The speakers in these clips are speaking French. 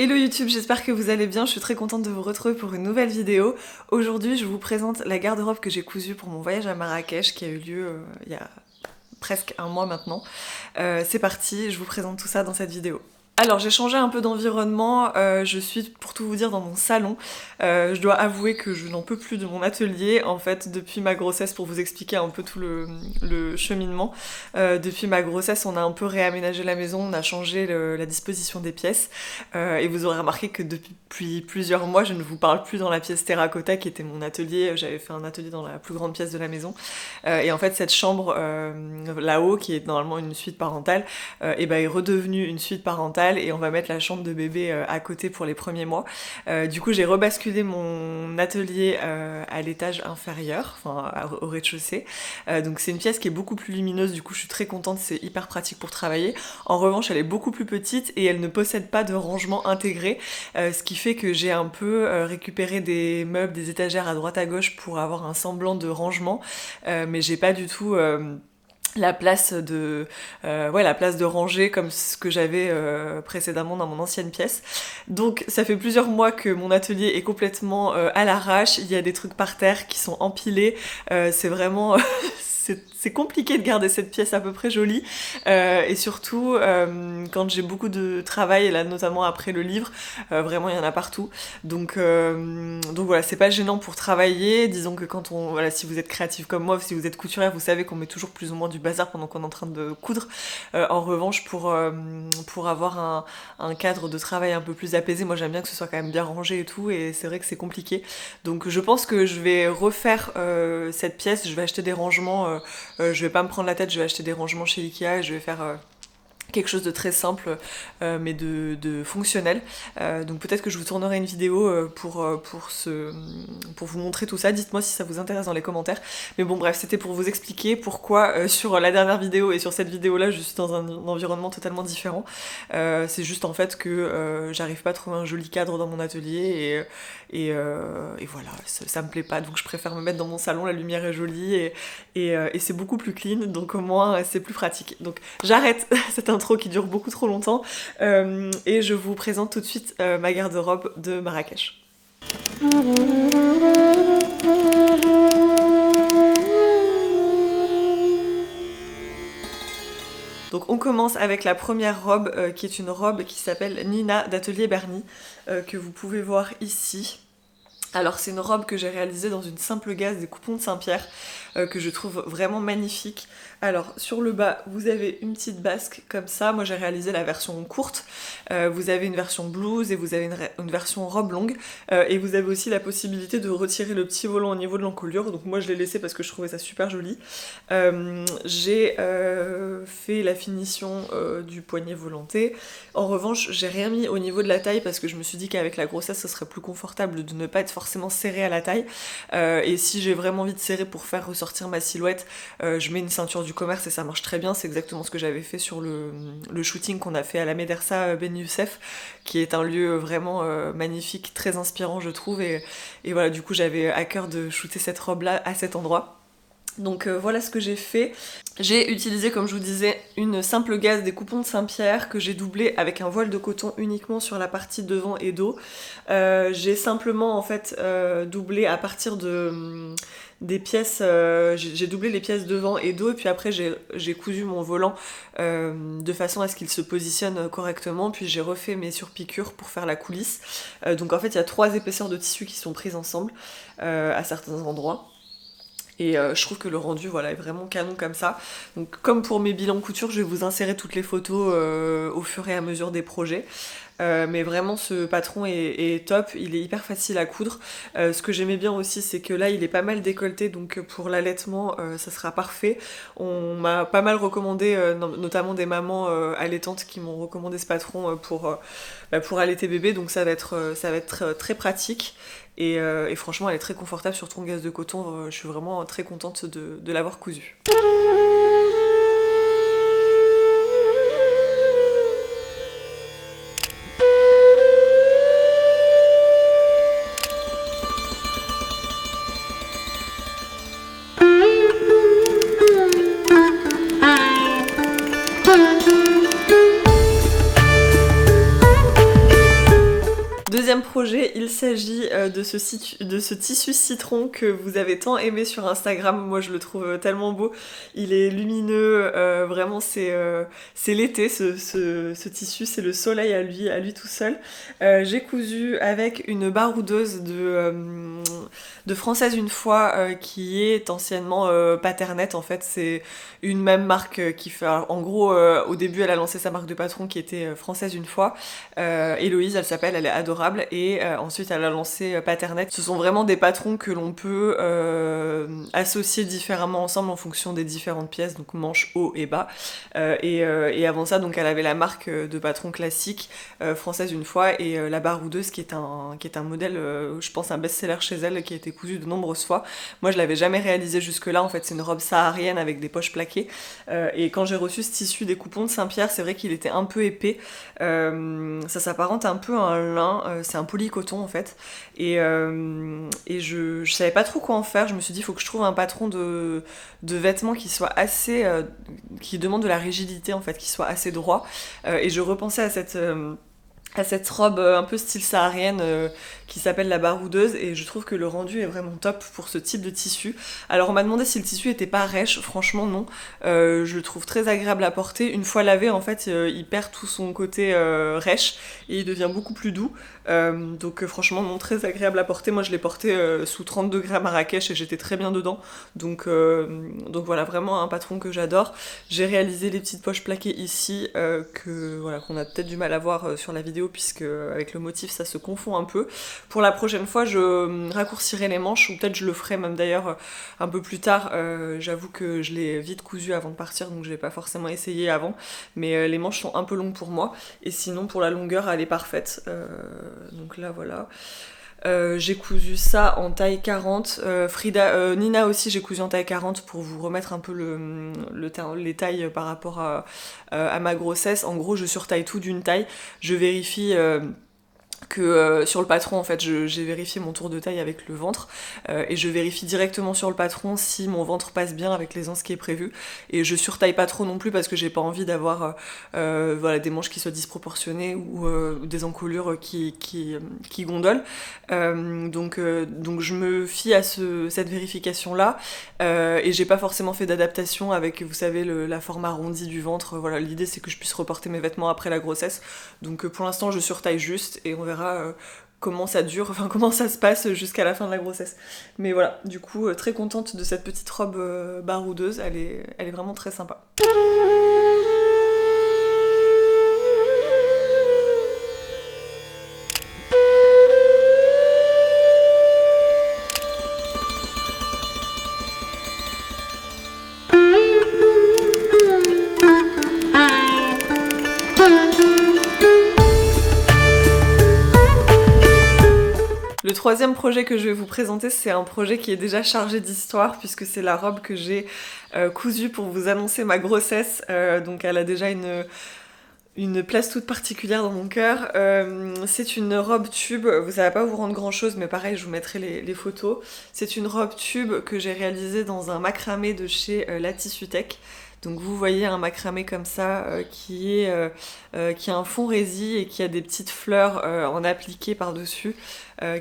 Hello YouTube, j'espère que vous allez bien, je suis très contente de vous retrouver pour une nouvelle vidéo. Aujourd'hui je vous présente la garde-robe que j'ai cousue pour mon voyage à Marrakech qui a eu lieu il y a presque un mois maintenant. C'est parti, je vous présente tout ça dans cette vidéo. Alors j'ai changé un peu d'environnement, je suis pour tout vous dire dans mon salon. Je dois avouer que je n'en peux plus de mon atelier en fait depuis ma grossesse, pour vous expliquer un peu tout le cheminement. Depuis ma grossesse on a un peu réaménagé la maison, on a changé la disposition des pièces et vous aurez remarqué que depuis plusieurs mois je ne vous parle plus dans la pièce terracotta qui était mon atelier. J'avais fait un atelier dans la plus grande pièce de la maison et en fait cette chambre là-haut qui est normalement une suite parentale est redevenue une suite parentale et on va mettre la chambre de bébé à côté pour les premiers mois. Du coup j'ai rebasculé mon atelier à l'étage inférieur, enfin au rez-de-chaussée. Donc c'est une pièce qui est beaucoup plus lumineuse, du coup je suis très contente, c'est hyper pratique pour travailler. En revanche elle est beaucoup plus petite et elle ne possède pas de rangement intégré, ce qui fait que j'ai un peu récupéré des meubles, des étagères à droite à gauche pour avoir un semblant de rangement, mais j'ai pas du tout la place de ranger comme ce que j'avais précédemment dans mon ancienne pièce. Donc ça fait plusieurs mois que mon atelier est complètement à l'arrache, il y a des trucs par terre qui sont empilés, c'est vraiment c'est compliqué de garder cette pièce à peu près jolie, et surtout quand j'ai beaucoup de travail, là notamment après le livre, vraiment il y en a partout, donc voilà, c'est pas gênant pour travailler. Disons que quand si vous êtes créatif comme moi, si vous êtes couturière, vous savez qu'on met toujours plus ou moins du bazar pendant qu'on est en train de coudre. En revanche, pour avoir un cadre de travail un peu plus apaisé, moi j'aime bien que ce soit quand même bien rangé et tout, et c'est vrai que c'est compliqué. Donc je pense que je vais refaire cette pièce, je vais acheter des rangements, je vais pas me prendre la tête, je vais acheter des rangements chez Ikea et je vais faire quelque chose de très simple mais de fonctionnel. Donc peut-être que je vous tournerai une vidéo pour vous montrer tout ça. Dites-moi si ça vous intéresse dans les commentaires. Mais bon bref, c'était pour vous expliquer pourquoi sur la dernière vidéo et sur cette vidéo là je suis dans un environnement totalement différent. C'est juste en fait que j'arrive pas à trouver un joli cadre dans mon atelier et voilà, ça me plaît pas, donc je préfère me mettre dans mon salon, la lumière est jolie et c'est beaucoup plus clean, donc au moins c'est plus pratique. Donc j'arrête cette intro qui dure beaucoup trop longtemps et je vous présente tout de suite ma garde-robe de Marrakech. Donc on commence avec la première robe qui est une robe qui s'appelle Nina d'Atelier Berny, que vous pouvez voir ici. Alors c'est une robe que j'ai réalisée dans une simple gaze des coupons de Saint-Pierre, que je trouve vraiment magnifique. Alors sur le bas vous avez une petite basque comme ça, moi j'ai réalisé la version courte, vous avez une version blouse et vous avez une version robe longue, et vous avez aussi la possibilité de retirer le petit volant au niveau de l'encolure, donc moi je l'ai laissé parce que je trouvais ça super joli. J'ai fait la finition du poignet volanté. En revanche j'ai rien mis au niveau de la taille parce que je me suis dit qu'avec la grossesse ce serait plus confortable de ne pas être forcément serré à la taille, et si j'ai vraiment envie de serrer pour faire ressortir ma silhouette, je mets une ceinture du commerce et ça marche très bien. C'est exactement ce que j'avais fait sur le shooting qu'on a fait à la Médersa Ben Youssef, qui est un lieu vraiment magnifique, très inspirant je trouve, et voilà, du coup j'avais à cœur de shooter cette robe là à cet endroit. Donc voilà ce que j'ai fait. J'ai utilisé, comme je vous disais, une simple gaze des coupons de Saint-Pierre que j'ai doublé avec un voile de coton uniquement sur la partie devant et dos. J'ai simplement en fait doublé à partir des pièces, j'ai doublé les pièces devant et dos, et puis après j'ai cousu mon volant de façon à ce qu'il se positionne correctement, puis j'ai refait mes surpiqûres pour faire la coulisse. Donc en fait il y a 3 épaisseurs de tissu qui sont prises ensemble à certains endroits. Et je trouve que le rendu voilà, est vraiment canon comme ça. Donc comme pour mes bilans couture, je vais vous insérer toutes les photos au fur et à mesure des projets. Mais vraiment ce patron est top, il est hyper facile à coudre. Ce que j'aimais bien aussi, c'est que là il est pas mal décolleté, donc pour l'allaitement ça sera parfait. On m'a pas mal recommandé, notamment des mamans allaitantes qui m'ont recommandé ce patron pour allaiter bébé, donc ça va être très pratique. Et franchement elle est très confortable, surtout en gaze de coton, je suis vraiment très contente de l'avoir cousu. deuxième projet, il s'agit de ce tissu citron que vous avez tant aimé sur Instagram. Moi je le trouve tellement beau, il est lumineux, vraiment c'est l'été ce tissu, c'est le soleil à lui tout seul. J'ai cousu avec une baroudeuse de Française une fois qui est anciennement Paternette. En fait c'est une même marque qui fait, alors, en gros au début elle a lancé sa marque de patron qui était Française une fois, Héloïse elle s'appelle, elle est adorable, et ensuite elle a lancé Paternette. Ce sont vraiment des patrons que l'on peut associer différemment ensemble en fonction des différentes pièces, donc manches haut et bas, et avant ça donc elle avait la marque de patron classique Française une fois, et la baroudeuse qui est un modèle, je pense un best-seller chez elle, qui a été cousu de nombreuses fois. Moi je l'avais jamais réalisé jusque là, en fait c'est une robe saharienne avec des poches plaquées, et quand j'ai reçu ce tissu des coupons de Saint-Pierre, c'est vrai qu'il était un peu épais, ça s'apparente un peu à un lin, c'est un polycoton en fait, et je savais pas trop quoi en faire. Je me suis dit il faut que je trouve un patron de vêtements qui soit assez, qui demande de la rigidité en fait, qui soit assez droit, et je repensais à cette robe un peu style saharienne qui s'appelle la baroudeuse, et je trouve que le rendu est vraiment top pour ce type de tissu. Alors on m'a demandé si le tissu était pas rêche, franchement non, je le trouve très agréable à porter. Une fois lavé en fait il perd tout son côté rêche et il devient beaucoup plus doux, donc franchement non, très agréable à porter. Moi je l'ai porté sous 30 degrés à Marrakech et j'étais très bien dedans, donc voilà, vraiment un patron que j'adore. J'ai réalisé les petites poches plaquées ici qu'on a peut-être du mal à voir sur la vidéo puisque avec le motif ça se confond un peu. Pour la prochaine fois je raccourcirai les manches, ou peut-être je le ferai même d'ailleurs un peu plus tard. J'avoue que je l'ai vite cousu avant de partir, donc je l'ai pas forcément essayé avant, mais les manches sont un peu longues pour moi, et sinon pour la longueur elle est parfaite, donc là voilà. J'ai cousu ça en taille 40, Nina aussi j'ai cousu en taille 40 pour vous remettre un peu les tailles par rapport à ma grossesse. En gros je surtaille tout d'une taille, je vérifie que sur le patron en fait j'ai vérifié mon tour de taille avec le ventre, et je vérifie directement sur le patron si mon ventre passe bien avec les anses qui est prévu, et je surtaille pas trop non plus parce que j'ai pas envie d'avoir voilà, des manches qui soient disproportionnées ou des encolures qui gondolent, donc je me fie à cette vérification là, et j'ai pas forcément fait d'adaptation avec, vous savez, la forme arrondie du ventre. Voilà, l'idée c'est que je puisse reporter mes vêtements après la grossesse, donc pour l'instant je surtaille juste et on verra comment ça dure, enfin comment ça se passe jusqu'à la fin de la grossesse. Mais voilà, du coup très contente de cette petite robe baroudeuse, elle est vraiment très sympa. Le troisième projet que je vais vous présenter, c'est un projet qui est déjà chargé d'histoire puisque c'est la robe que j'ai cousue pour vous annoncer ma grossesse, donc elle a déjà une place toute particulière dans mon cœur. C'est une robe tube, vous allez pas vous rendre grand chose, mais pareil je vous mettrai les photos. C'est une robe tube que j'ai réalisée dans un macramé de chez La Tissutech. Donc vous voyez un macramé comme ça qui a un fond résille et qui a des petites fleurs en appliqué par-dessus,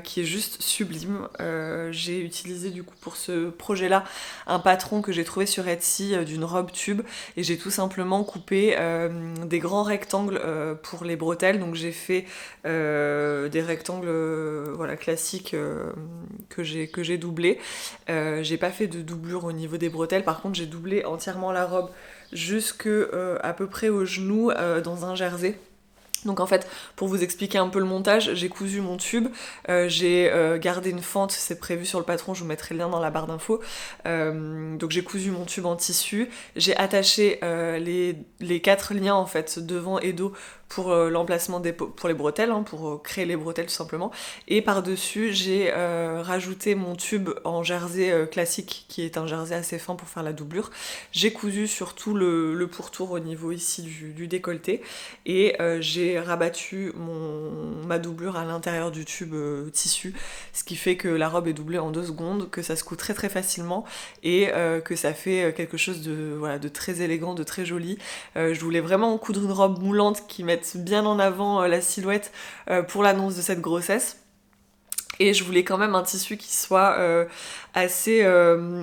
qui est juste sublime. J'ai utilisé du coup pour ce projet-là un patron que j'ai trouvé sur Etsy d'une robe tube, et j'ai tout simplement coupé des grands rectangles pour les bretelles. Donc j'ai fait des rectangles voilà, classiques que j'ai doublés. J'ai pas fait de doublure au niveau des bretelles, par contre j'ai doublé entièrement la robe jusque à peu près au genou dans un jersey. Donc en fait, pour vous expliquer un peu le montage, j'ai cousu mon tube, j'ai gardé une fente, c'est prévu sur le patron, je vous mettrai le lien dans la barre d'infos. Donc j'ai cousu mon tube en tissu, j'ai attaché les 4 liens en fait, devant et dos, pour l'emplacement pour les bretelles, hein, pour créer les bretelles tout simplement. Et par-dessus, j'ai rajouté mon tube en jersey classique, qui est un jersey assez fin pour faire la doublure. J'ai cousu sur tout le pourtour au niveau ici du décolleté, et j'ai j'ai rabattu ma doublure à l'intérieur du tube tissu, ce qui fait que la robe est doublée en 2 secondes, que ça se coud très très facilement et que ça fait quelque chose de très élégant, de très joli. Je voulais vraiment coudre une robe moulante qui mette bien en avant la silhouette pour l'annonce de cette grossesse. Et je voulais quand même un tissu qui soit assez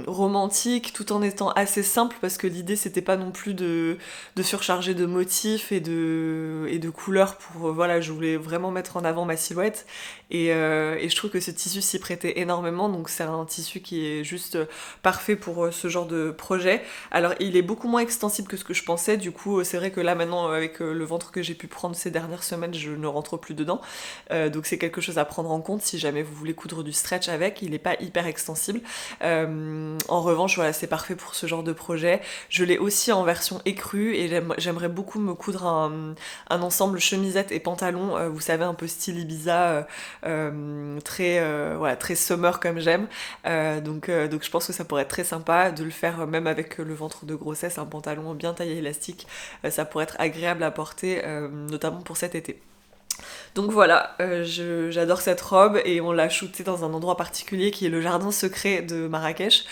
romantique tout en étant assez simple, parce que l'idée c'était pas non plus de surcharger de motifs et de couleurs pour voilà, je voulais vraiment mettre en avant ma silhouette et je trouve que ce tissu s'y prêtait énormément, donc c'est un tissu qui est juste parfait pour ce genre de projet. Alors il est beaucoup moins extensible que ce que je pensais, du coup c'est vrai que là maintenant avec le ventre que j'ai pu prendre ces dernières semaines, je ne rentre plus dedans, donc c'est quelque chose à prendre en compte si jamais vous voulez coudre du stretch avec, il n'est pas hyper extensible. En revanche, voilà, c'est parfait pour ce genre de projet. Je l'ai aussi en version écrue et j'aimerais beaucoup me coudre un ensemble chemisette et pantalon, vous savez, un peu style Ibiza, très summer comme j'aime. Donc je pense que ça pourrait être très sympa de le faire même avec le ventre de grossesse, un pantalon bien taillé élastique. Ça pourrait être agréable à porter, notamment pour cet été. Donc voilà, j'adore cette robe et on l'a shootée dans un endroit particulier qui est le jardin secret de Marrakech,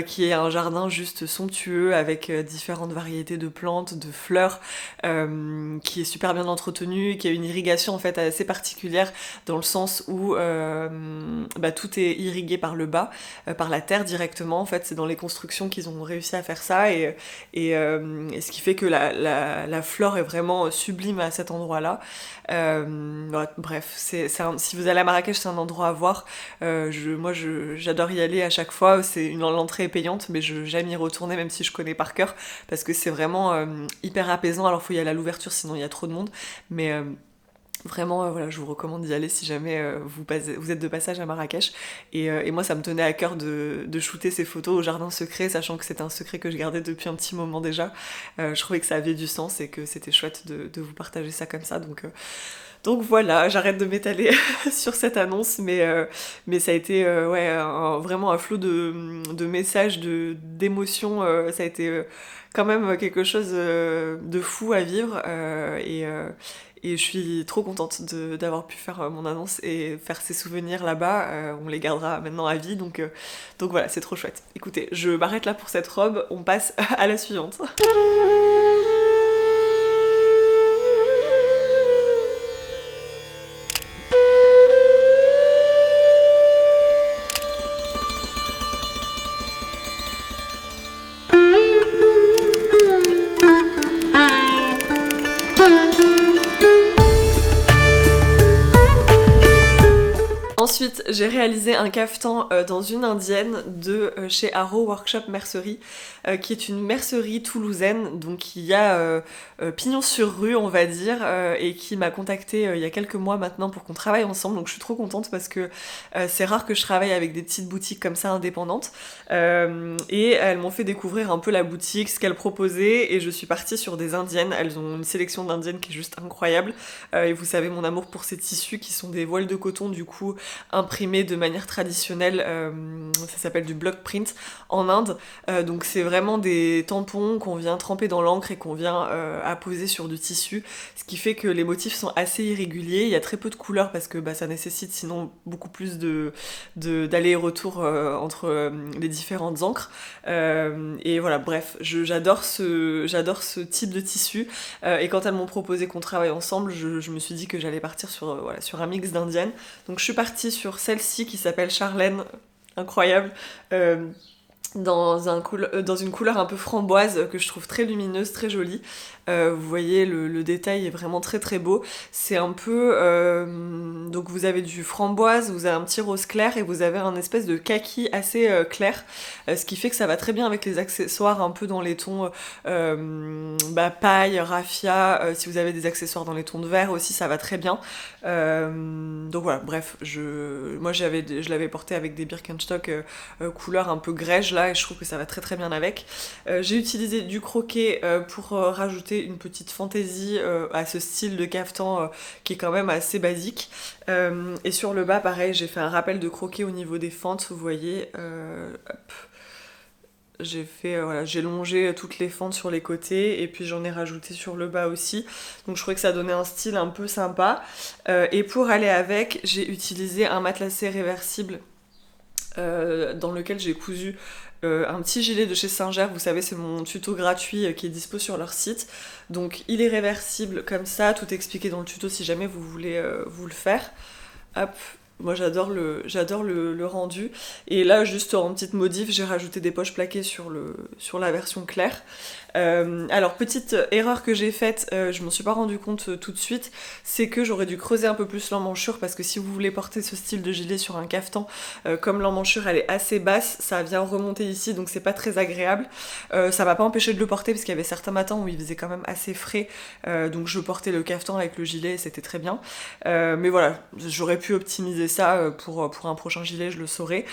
qui est un jardin juste somptueux avec différentes variétés de plantes, de fleurs, qui est super bien entretenu et qui a une irrigation en fait assez particulière dans le sens où tout est irrigué par le bas, par la terre directement. En fait, c'est dans les constructions qu'ils ont réussi à faire ça et ce qui fait que la flore est vraiment sublime à cet endroit-là. Bref, si vous allez à Marrakech, c'est un endroit à voir. J'adore y aller à chaque fois. L'entrée est payante, mais j'aime y retourner même si je connais par cœur, parce que c'est vraiment hyper apaisant. Alors faut y aller à l'ouverture, sinon il y a trop de monde. Mais vraiment, voilà, je vous recommande d'y aller si jamais vous êtes de passage à Marrakech. Et moi, ça me tenait à cœur de shooter ces photos au jardin secret, sachant que c'était un secret que je gardais depuis un petit moment déjà. Je trouvais que ça avait du sens et que c'était chouette de vous partager ça comme ça. Donc voilà, j'arrête de m'étaler sur cette annonce, mais ça a été vraiment un flot de messages, d'émotions. Ça a été quand même quelque chose de fou à vivre. Et je suis trop contente d'avoir pu faire mon annonce et faire ces souvenirs là-bas. On les gardera maintenant à vie, donc voilà, c'est trop chouette. Écoutez, je m'arrête là pour cette robe, on passe à la suivante. Ensuite, j'ai réalisé un caftan dans une indienne de chez Haro Workshop Mercerie, qui est une mercerie toulousaine, donc qui a pignon sur rue, on va dire, et qui m'a contactée il y a quelques mois maintenant pour qu'on travaille ensemble. Donc je suis trop contente parce que c'est rare que je travaille avec des petites boutiques comme ça indépendantes. Et elles m'ont fait découvrir un peu la boutique, ce qu'elles proposaient, et je suis partie sur des indiennes. Elles ont une sélection d'indiennes qui est juste incroyable. Et vous savez mon amour pour ces tissus qui sont des voiles de coton du coup imprimés de manière traditionnelle, ça s'appelle du block print en Inde. Donc c'est vraiment des tampons qu'on vient tremper dans l'encre et qu'on vient apposer sur du tissu, ce qui fait que les motifs sont assez irréguliers. Il y a très peu de couleurs parce que ça nécessite sinon beaucoup plus d'aller-retour entre les différentes encres. Et voilà, bref, j'adore ce type de tissu. Et quand elles m'ont proposé qu'on travaille ensemble, je me suis dit que j'allais partir sur un mix d'indiennes. Donc je suis partie sur celle-ci qui s'appelle Charlène, incroyable, dans une couleur un peu framboise que je trouve très lumineuse, très jolie. Vous voyez, le détail est vraiment très très beau. C'est un peu... donc vous avez du framboise, vous avez un petit rose clair et vous avez un espèce de kaki assez clair, ce qui fait que ça va très bien avec les accessoires un peu dans les tons paille, raffia. Si vous avez des accessoires dans les tons de vert aussi, ça va très bien. Donc voilà, bref, moi je l'avais porté avec des Birkenstock couleur un peu grège là, et je trouve que ça va très très bien avec. J'ai utilisé du croquet pour rajouter une petite fantaisie à ce style de caftan qui est quand même assez basique. Et sur le bas, pareil, j'ai fait un rappel de croquet au niveau des fentes, vous voyez. Hop. j'ai longé toutes les fentes sur les côtés et puis j'en ai rajouté sur le bas aussi. Donc je trouvais que ça donnait un style un peu sympa. Et pour aller avec, j'ai utilisé un matelassé réversible dans lequel j'ai cousu un petit gilet de chez Singer. Vous savez, c'est mon tuto gratuit qui est dispo sur leur site. Donc il est réversible comme ça, tout expliqué dans le tuto si jamais vous voulez vous le faire. Hop. Moi j'adore le rendu. Et là juste en petite modif j'ai rajouté des poches plaquées sur la version claire. Alors petite erreur que j'ai faite, je m'en suis pas rendu compte tout de suite, c'est que j'aurais dû creuser un peu plus l'emmanchure parce que si vous voulez porter ce style de gilet sur un caftan, comme l'emmanchure elle est assez basse, ça vient remonter ici donc c'est pas très agréable. Ça m'a pas empêché de le porter parce qu'il y avait certains matins où il faisait quand même assez frais, donc je portais le caftan avec le gilet et c'était très bien. Mais voilà, j'aurais pu optimiser ça pour un prochain gilet, je le saurai.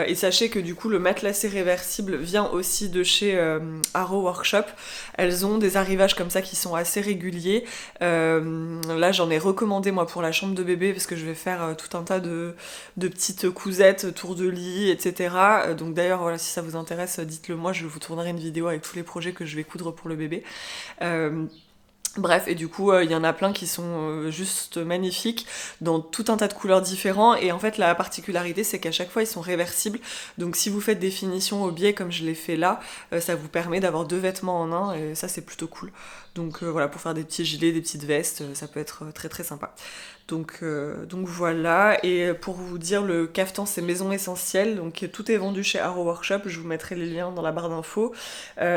Et sachez que du coup le matelassé réversible vient aussi de chez Arrow Workshop. Elles ont des arrivages comme ça qui sont assez réguliers. Là j'en ai recommandé moi pour la chambre de bébé parce que je vais faire tout un tas de petites cousettes, tours de lit, etc. Donc d'ailleurs voilà, si ça vous intéresse, dites-le moi, je vous tournerai une vidéo avec tous les projets que je vais coudre pour le bébé. Bref, et du coup, il y en a plein qui sont juste magnifiques, dans tout un tas de couleurs différents, et en fait la particularité c'est qu'à chaque fois ils sont réversibles, donc si vous faites des finitions au biais comme je l'ai fait là, ça vous permet d'avoir 2 vêtements en un, et ça c'est plutôt cool. Donc voilà, pour faire des petits gilets, des petites vestes, ça peut être très très sympa. Donc voilà, et pour vous dire, le caftan c'est Maison Essentielle, donc tout est vendu chez Arrow Workshop, je vous mettrai les liens dans la barre d'infos.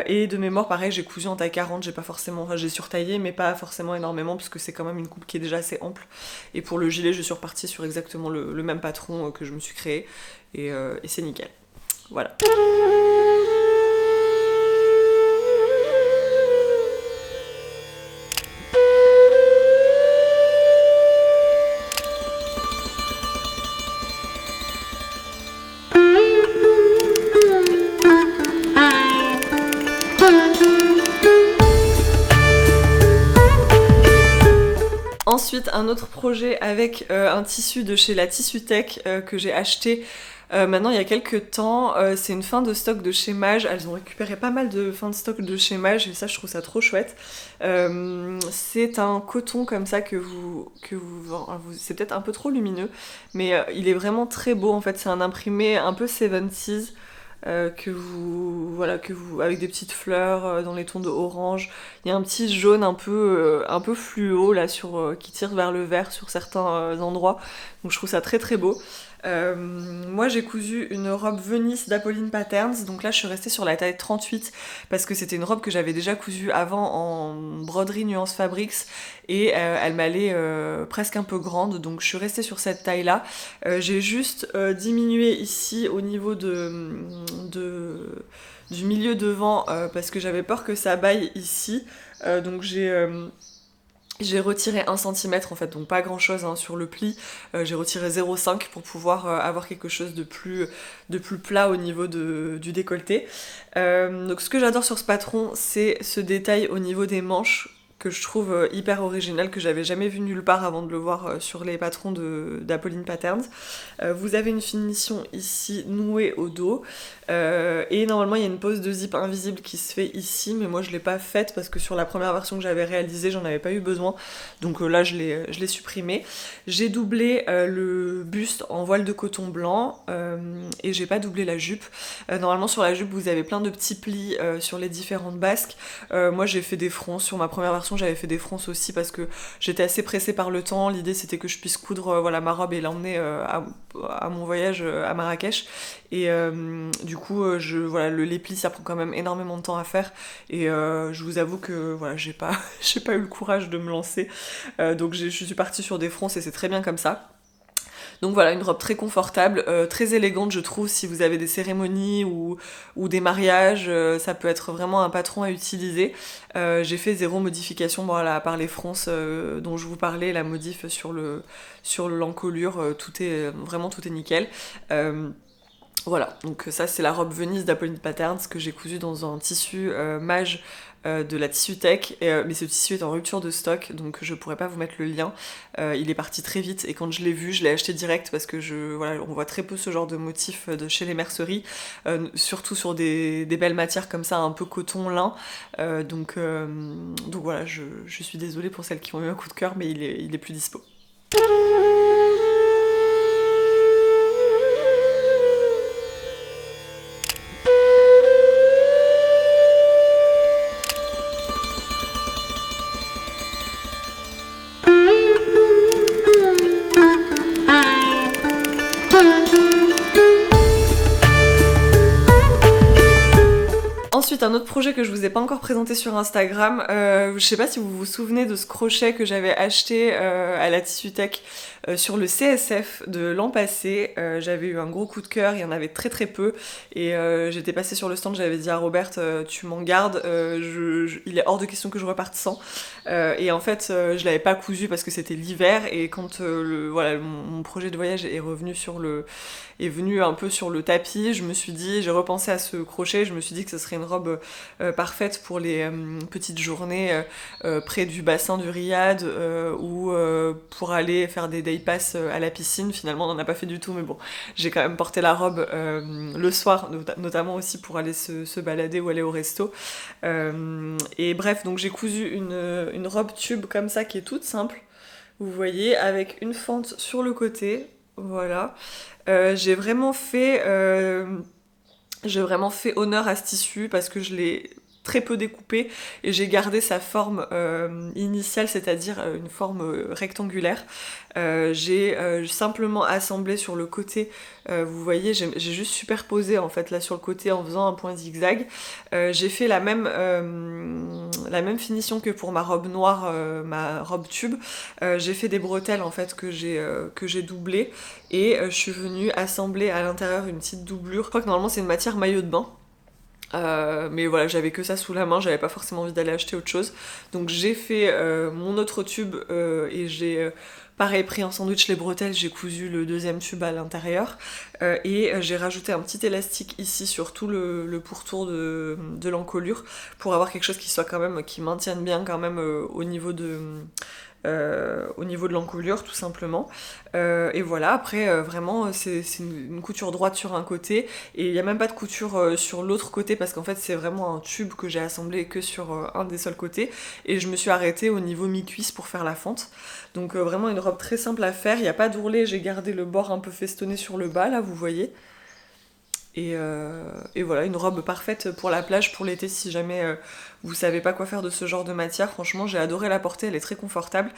Et de mémoire pareil, j'ai cousu en taille 40, j'ai surtaillé mais pas forcément énormément parce que c'est quand même une coupe qui est déjà assez ample. Et pour le gilet je suis repartie sur exactement le même patron que je me suis créé, et c'est nickel. Voilà. Ensuite, un autre projet avec un tissu de chez la Tissutech que j'ai acheté maintenant il y a quelques temps. C'est une fin de stock de chez Mage. Elles ont récupéré pas mal de fins de stock de chez Mage et ça je trouve ça trop chouette. C'est un coton comme ça c'est peut-être un peu trop lumineux, mais il est vraiment très beau en fait. C'est un imprimé un peu 70s. Avec des petites fleurs dans les tons de orange. Il y a un petit jaune un peu fluo là qui tire vers le vert sur certains endroits. Donc je trouve ça très très beau. Moi j'ai cousu une robe Venise d'Apolline Patterns, donc là je suis restée sur la taille 38 parce que c'était une robe que j'avais déjà cousue avant en broderie Nuance Fabrics et elle m'allait presque un peu grande, donc je suis restée sur cette taille là. J'ai juste diminué ici au niveau du milieu devant parce que j'avais peur que ça baille ici, donc j'ai retiré 1 cm en fait, donc pas grand chose hein, sur le pli. J'ai retiré 0,5 pour pouvoir avoir quelque chose de plus plat au niveau du décolleté. Donc ce que j'adore sur ce patron, c'est ce détail au niveau des manches que je trouve hyper original, que j'avais jamais vu nulle part avant de le voir sur les patrons d'Apolline Patterns. Vous avez une finition ici nouée au dos, et normalement il y a une pose de zip invisible qui se fait ici, mais moi je l'ai pas faite parce que sur la première version que j'avais réalisée j'en avais pas eu besoin, donc là je l'ai supprimé. J'ai doublé le buste en voile de coton blanc, et j'ai pas doublé la jupe. Normalement sur la jupe vous avez plein de petits plis sur les différentes basques. Moi j'ai fait des fronces, sur ma première version j'avais fait des fronces aussi parce que j'étais assez pressée par le temps. L'idée c'était que je puisse coudre ma robe et l'emmener à mon voyage à Marrakech, et du coup les plis ça prend quand même énormément de temps à faire, et je vous avoue que voilà, j'ai pas eu le courage de me lancer, donc je suis partie sur des fronces et c'est très bien comme ça. Donc voilà, une robe très confortable, très élégante je trouve, si vous avez des cérémonies ou des mariages, ça peut être vraiment un patron à utiliser. J'ai fait 0 modification, voilà, à part les fronces dont je vous parlais, la modif sur l'encolure, tout est nickel. Voilà, donc ça c'est la robe Venise d'Apolline Patterns que j'ai cousue dans un tissu Mage de la Tissu Tech, mais ce tissu est en rupture de stock, donc je pourrais pas vous mettre le lien. Il est parti très vite et quand je l'ai vu, je l'ai acheté direct parce que voilà, on voit très peu ce genre de motif de chez les merceries, surtout sur des belles matières comme ça, un peu coton, lin. Donc voilà, je suis désolée pour celles qui ont eu un coup de cœur, mais il est plus dispo. Ensuite, un autre projet que je vous ai pas encore présenté sur Instagram, je sais pas si vous vous souvenez de ce crochet que j'avais acheté à la Tissu Tech sur le CSF de l'an passé. J'avais eu un gros coup de cœur, il y en avait très très peu, et j'étais passée sur le stand, j'avais dit à Robert, tu m'en gardes, il est hors de question que je reparte sans. Et en fait, je l'avais pas cousu parce que c'était l'hiver, et quand voilà, mon projet de voyage est venu un peu sur le tapis, j'ai repensé à ce crochet, je me suis dit que ce serait une robe parfaite pour les petites journées près du bassin du Riad ou pour aller faire des day pass à la piscine. Finalement, on n'en a pas fait du tout, mais bon, j'ai quand même porté la robe le soir, notamment aussi pour aller se balader ou aller au resto. Et bref, donc j'ai cousu une robe tube comme ça qui est toute simple, vous voyez, avec une fente sur le côté, voilà. J'ai vraiment fait honneur à ce tissu parce que je l'ai très peu découpé et j'ai gardé sa forme initiale, c'est-à-dire une forme rectangulaire. J'ai simplement assemblé sur le côté, vous voyez, j'ai juste superposé en fait là sur le côté en faisant un point zigzag. J'ai fait la même finition que pour ma robe noire, ma robe tube. J'ai fait des bretelles en fait que j'ai doublées et je suis venue assembler à l'intérieur une petite doublure. Je crois que normalement c'est une matière maillot de bain. Mais voilà, j'avais que ça sous la main, j'avais pas forcément envie d'aller acheter autre chose. Donc j'ai fait mon autre tube et j'ai pareil pris en sandwich les bretelles, j'ai cousu le deuxième tube à l'intérieur et j'ai rajouté un petit élastique ici sur tout le pourtour de l'encolure pour avoir quelque chose qui maintienne bien quand même au niveau de l'encolure tout simplement. Et voilà, après vraiment c'est une couture droite sur un côté et il n'y a même pas de couture sur l'autre côté parce qu'en fait c'est vraiment un tube que j'ai assemblé que sur un des seuls côtés et je me suis arrêtée au niveau mi-cuisse pour faire la fente. Donc vraiment une robe très simple à faire, il n'y a pas d'ourlet, j'ai gardé le bord un peu festonné sur le bas là, vous voyez. Et voilà, une robe parfaite pour la plage, pour l'été, si jamais vous savez pas quoi faire de ce genre de matière. Franchement, j'ai adoré la porter, elle est très confortable.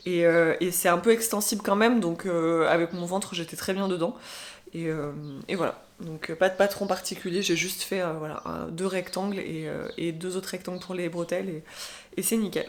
Et c'est un peu extensible quand même, donc avec mon ventre, j'étais très bien dedans. Et voilà, donc pas de patron particulier, j'ai juste fait voilà, 2 rectangles et 2 autres rectangles pour les bretelles, et c'est nickel.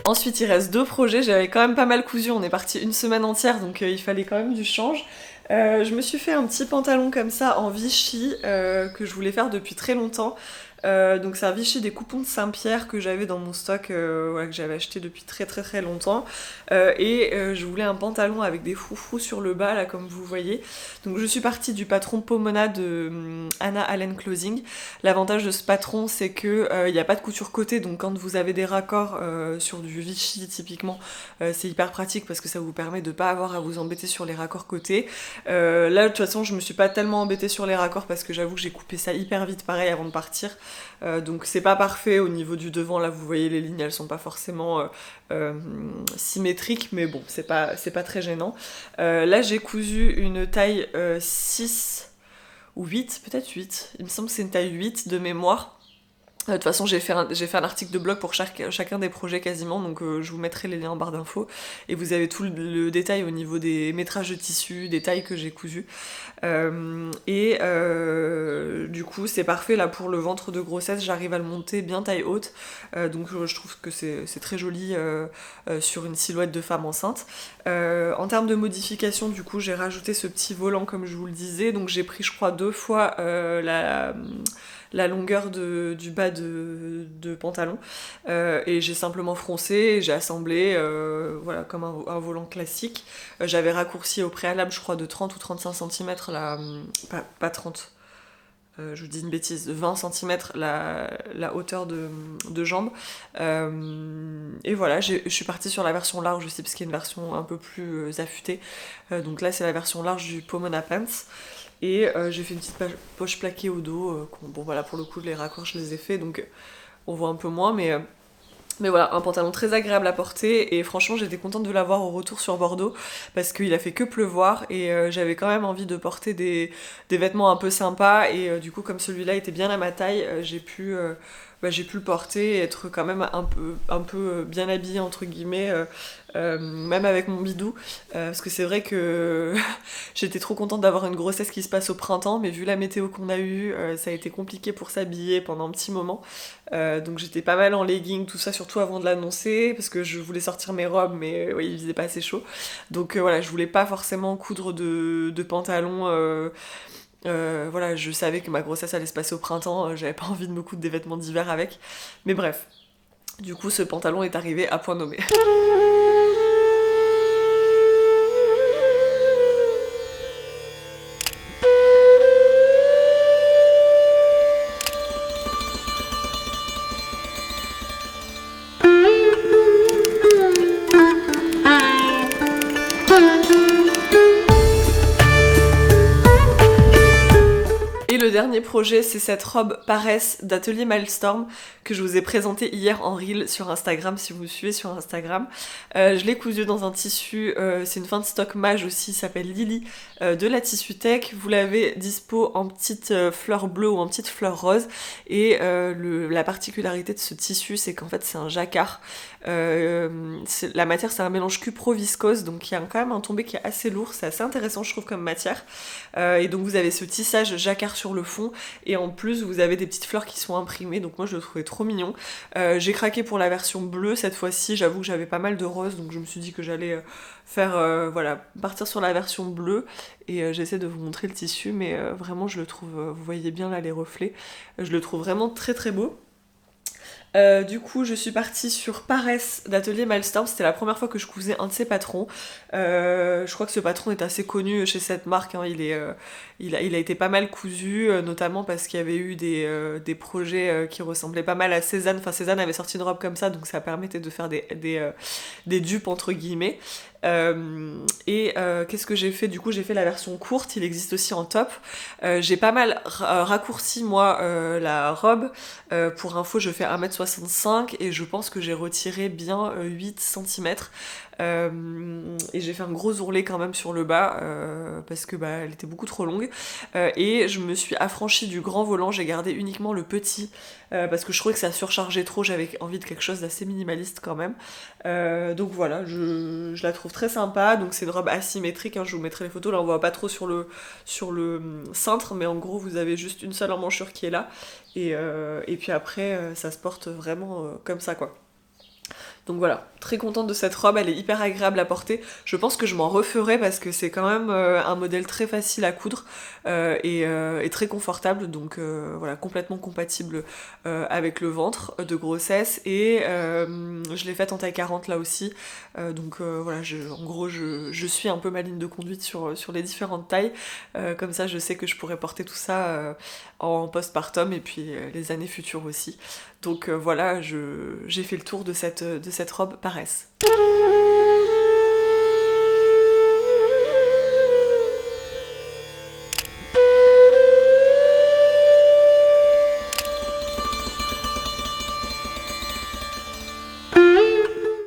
Ensuite, il reste 2 projets, j'avais quand même pas mal cousu, on est parti une semaine entière, donc il fallait quand même du change. Je me suis fait un petit pantalon comme ça en Vichy, que je voulais faire depuis très longtemps. Donc c'est un Vichy des coupons de Saint-Pierre que j'avais dans mon stock, ouais, que j'avais acheté depuis très très très longtemps. Je voulais un pantalon avec des froufrous sur le bas, là comme vous voyez. Donc je suis partie du patron Pomona de Anna Allen Clothing. L'avantage de ce patron, c'est que il n'y a pas de couture côté, donc quand vous avez des raccords sur du Vichy typiquement, c'est hyper pratique parce que ça vous permet de pas avoir à vous embêter sur les raccords côté. Là de toute façon je me suis pas tellement embêtée sur les raccords parce que j'avoue que j'ai coupé ça hyper vite pareil avant de partir. Donc c'est pas parfait au niveau du devant, là vous voyez les lignes elles sont pas forcément symétriques, mais bon c'est pas très gênant. Là j'ai cousu une taille 6 ou 8, peut-être 8, il me semble que c'est une taille 8 de mémoire. De toute façon, j'ai fait un article de blog pour chacun des projets quasiment, donc je vous mettrai les liens en barre d'infos. Et vous avez tout le détail au niveau des métrages de tissu, des tailles que j'ai cousues. Du coup, c'est parfait là pour le ventre de grossesse, j'arrive à le monter bien taille haute. Donc je trouve que c'est très joli sur une silhouette de femme enceinte. En termes de modification, du coup, j'ai rajouté ce petit volant comme je vous le disais. Donc j'ai pris, je crois, 2 fois la longueur du bas de pantalon et j'ai simplement froncé et j'ai assemblé voilà, comme un volant classique. J'avais raccourci au préalable, je crois, de 30 ou 35 cm pas 30, je vous dis une bêtise, de 20 cm la hauteur de jambe. Et voilà, je suis partie sur la version large aussi, parce qu'il y a une version un peu plus affûtée. Donc là, c'est la version large du Pomona Pants. Et j'ai fait une petite poche plaquée au dos. Bon voilà, pour le coup, les raccords, je les ai fait, donc on voit un peu moins, mais voilà, un pantalon très agréable à porter et franchement j'étais contente de l'avoir au retour sur Bordeaux parce qu'il a fait que pleuvoir et j'avais quand même envie de porter des vêtements un peu sympas et du coup comme celui-là était bien à ma taille, j'ai pu le porter et être quand même un peu bien habillée entre guillemets, même avec mon bidou, parce que c'est vrai que j'étais trop contente d'avoir une grossesse qui se passe au printemps, mais vu la météo qu'on a eue, ça a été compliqué pour s'habiller pendant un petit moment. Donc j'étais pas mal en legging, tout ça, surtout avant de l'annoncer, parce que je voulais sortir mes robes, mais oui, il faisait pas assez chaud. Donc voilà, je voulais pas forcément coudre de pantalons. Voilà, je savais que ma grossesse allait se passer au printemps, j'avais pas envie de me coudre des vêtements d'hiver avec. Mais bref, du coup ce pantalon est arrivé à point nommé. Le dernier projet, c'est cette robe Paresse d'Atelier Milestorm que je vous ai présentée hier en reel sur Instagram, si vous me suivez sur Instagram. Je l'ai cousue dans un tissu, c'est une fin de stock mage aussi, s'appelle Lily, de la Tissu Tech. Vous l'avez dispo en petite fleur bleue ou en petite fleur rose. Et la particularité de ce tissu, c'est qu'en fait c'est un jacquard. La matière, c'est un mélange cupro-viscose, donc il y a quand même un tombé qui est assez lourd, c'est assez intéressant je trouve comme matière. Et donc vous avez ce tissage jacquard sur le fond et en plus vous avez des petites fleurs qui sont imprimées, donc moi je le trouvais trop mignon. J'ai craqué pour la version bleue cette fois-ci, j'avoue que j'avais pas mal de roses, donc je me suis dit que j'allais voilà, partir sur la version bleue et j'essaie de vous montrer le tissu, mais vraiment je le trouve, vous voyez bien là les reflets, je le trouve vraiment très très beau. Du coup, je suis partie sur Paresse d'Atelier Milestorm. C'était la première fois que je cousais un de ses patrons. Je crois que ce patron est assez connu chez cette marque, hein. Il a été pas mal cousu, notamment parce qu'il y avait eu des projets qui ressemblaient pas mal à Cézanne. Enfin, Cézanne avait sorti une robe comme ça, donc ça permettait de faire des dupes entre guillemets. Qu'est-ce que j'ai fait? Du coup, j'ai fait la version courte, il existe aussi en top. J'ai pas mal raccourci moi la robe. Pour info, je fais 1m65 et je pense que j'ai retiré bien 8 cm. Et j'ai fait un gros ourlet quand même sur le bas parce que elle était beaucoup trop longue. Et je me suis affranchie du grand volant, j'ai gardé uniquement le petit parce que je trouvais que ça surchargeait trop, j'avais envie de quelque chose d'assez minimaliste quand même. Donc voilà, je la trouve très sympa. Donc c'est une robe asymétrique, hein, je vous mettrai les photos, là on voit pas trop sur le cintre, mais en gros vous avez juste une seule emmanchure qui est là et puis après ça se porte vraiment comme ça quoi. Donc voilà, très contente de cette robe, elle est hyper agréable à porter. Je pense que je m'en referai parce que c'est quand même un modèle très facile à coudre et très confortable. Donc voilà, complètement compatible avec le ventre de grossesse. Et je l'ai faite en taille 40 là aussi. Donc voilà, en gros je suis un peu ma ligne de conduite sur les différentes tailles. Comme ça je sais que je pourrais porter tout ça en postpartum et puis les années futures aussi. Donc voilà, j'ai fait le tour de cette robe Paresse.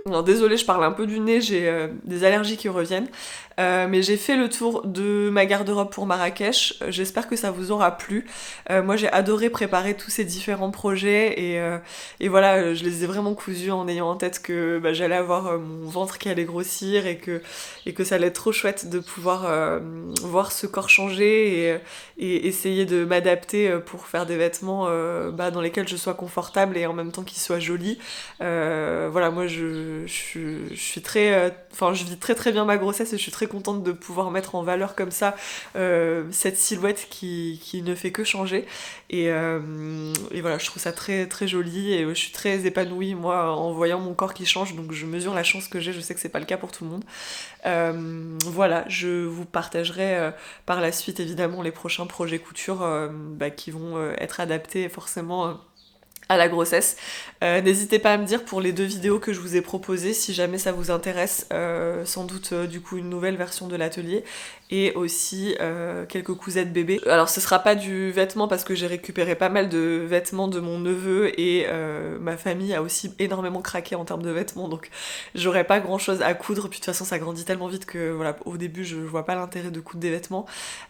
Alors désolée, je parle un peu du nez, j'ai des allergies qui reviennent. Mais j'ai fait le tour de ma garde-robe pour Marrakech, j'espère que ça vous aura plu. Moi j'ai adoré préparer tous ces différents projets et voilà, je les ai vraiment cousus en ayant en tête que j'allais avoir mon ventre qui allait grossir et que ça allait être trop chouette de pouvoir voir ce corps changer et essayer de m'adapter pour faire des vêtements dans lesquels je sois confortable et en même temps qu'ils soient jolis. Voilà, moi je suis très... Enfin, je vis très très bien ma grossesse et je suis très contente de pouvoir mettre en valeur comme ça cette silhouette qui ne fait que changer. Et voilà, je trouve ça très très joli et je suis très épanouie moi en voyant mon corps qui change, donc je mesure la chance que j'ai, je sais que c'est pas le cas pour tout le monde. Voilà, je vous partagerai par la suite évidemment les prochains projets couture qui vont être adaptés forcément à la grossesse. N'hésitez pas à me dire pour les 2 vidéos que je vous ai proposées si jamais ça vous intéresse, sans doute du coup une nouvelle version de l'atelier et aussi quelques cousettes bébés. Alors ce sera pas du vêtement parce que j'ai récupéré pas mal de vêtements de mon neveu et ma famille a aussi énormément craqué en termes de vêtements, donc j'aurais pas grand chose à coudre, puis de toute façon ça grandit tellement vite que voilà, au début je vois pas l'intérêt de coudre des vêtements.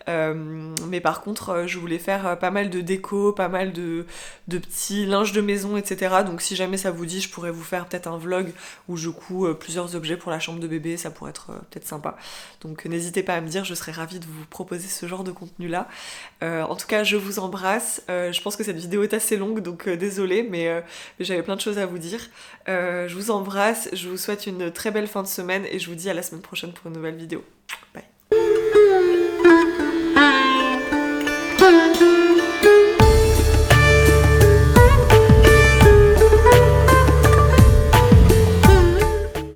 Mais par contre je voulais faire pas mal de déco, pas mal de petits linges de maison, etc. Donc si jamais ça vous dit, je pourrais vous faire peut-être un vlog où je couds plusieurs objets pour la chambre de bébé, ça pourrait être peut-être sympa. Donc n'hésitez pas à me dire, je serais ravie de vous proposer ce genre de contenu là. En tout cas je vous embrasse, je pense que cette vidéo est assez longue donc désolée mais j'avais plein de choses à vous dire. Je vous embrasse, je vous souhaite une très belle fin de semaine et je vous dis à la semaine prochaine pour une nouvelle vidéo.